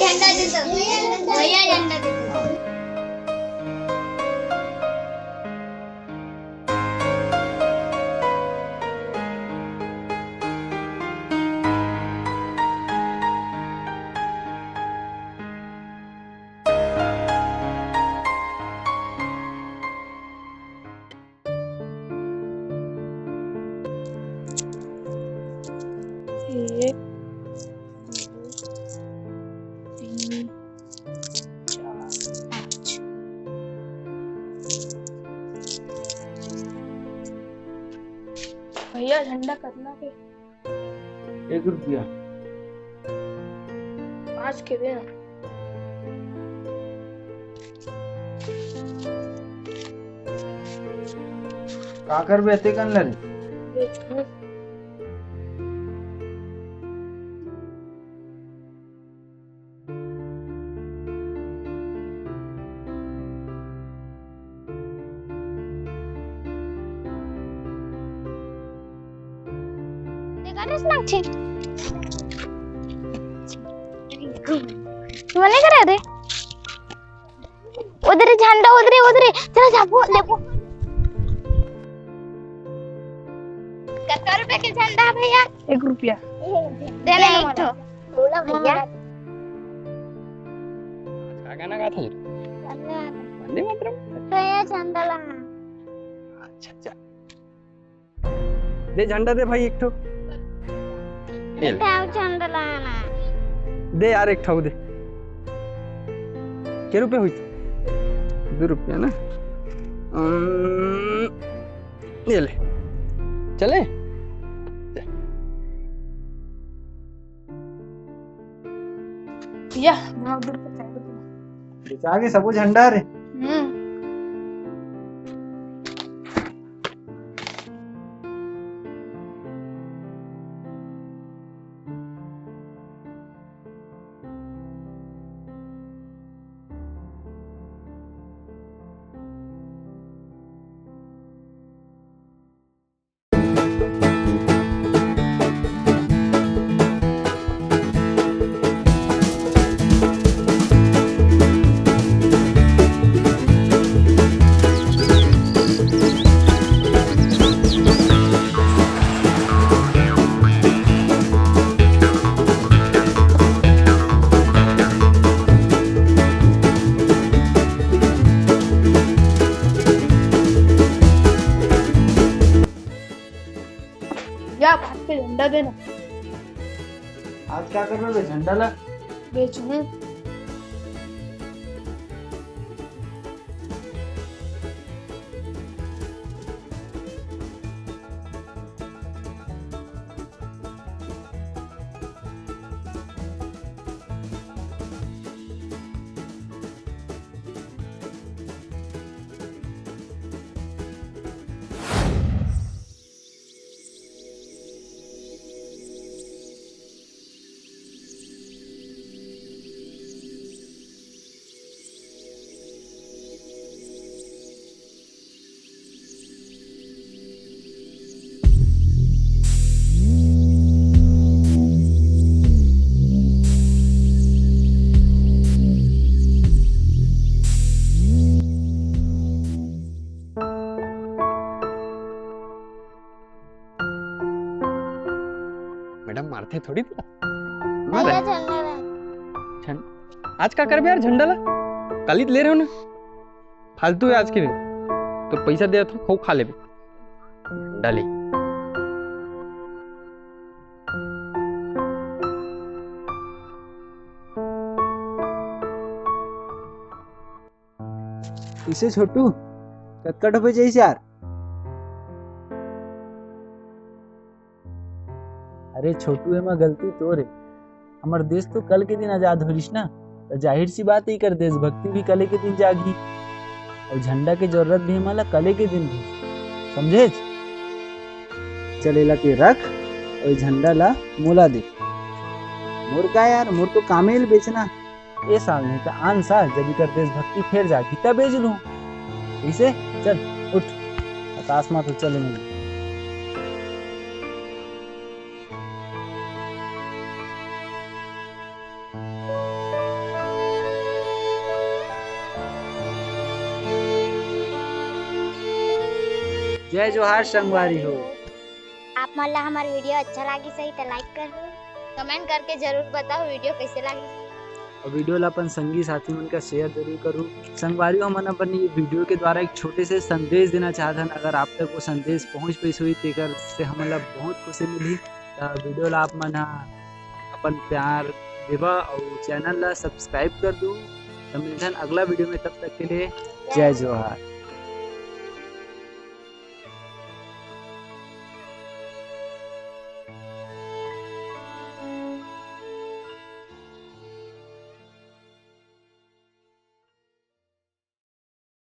झंडा दे दो भैया, झंडा दे दो। एक, तीन, चार, पाँच। भैया झंडा कितना के? 1 रुपया। 5 के दे ना। काकर बेते कन लरे बेचो। मने करे रे उधर झंडा उधर चलो जापो देखो कितना रुपए के झंडा भैया? 1 रुपया। देना एक तो बोला भैया। गाना गाता है वंदे मातरम। तो ये झंडा ला। अच्छा दे झंडा दे भाई एक ठो ले ले। क्या झंडा लाना दे यार एक ठो दे। के रुपए हुई 2 रुपया ना। ये ले चले। भैया भाग दूर पे फेंक दो। आगे सबो झंडा रे। या भाग पे झंडा देना। आज क्या कर रहे हो झंडा ला? बेचो। मैडम मारते थोड़ी था। भैया झंडा ला। आज का कर बे यार झंडा ला? कल ही ले रहे हो ना। फालतू है आज के दिन। तो पैसा दे तो खूब खा ले डाली। इसे छोटू कटकट हो जाइए यार। अरे छोटू एमा गलती तोरे। हमार देश तो कल के दिन आजाद होलिस ना, तो जाहिर सी बात ही कर देशभक्ति भी कल के दिन जागी और झंडा के जरूरत भी हमारा कल के दिन भी, समझे? चलेला के रख और झंडा ला मोला दे। मोर का यार, मोर तो कामेल बेचना। ये साल नहीं तो आन साल जब कर देशभक्ति फिर जागी तब बेच लूं। इसे चल उठ, आकाश में तो चले नहीं। जय जोहार संगवारी हो। आप मला हमार वीडियो अच्छा लगी सही तो लाइक कर कमेंट करके जरूर बताओ वीडियो कैसे लगी। और वीडियो ला अपन संगी साथी मन का शेयर जरूर करूँ। संगवारी हो, मन अपन ये वीडियो के द्वारा एक छोटे से संदेश देना चाहत हन। अगर आप तक वो संदेश पहुँच पैस हुई तेकर से हमन ला बहुत खुशी मिली। वीडियो ला आप मन अपन प्यार देवा और चैनल ला सब्सक्राइब कर दू। तो मिलथन अगला वीडियो में, तब तक के लिए जय जोहार।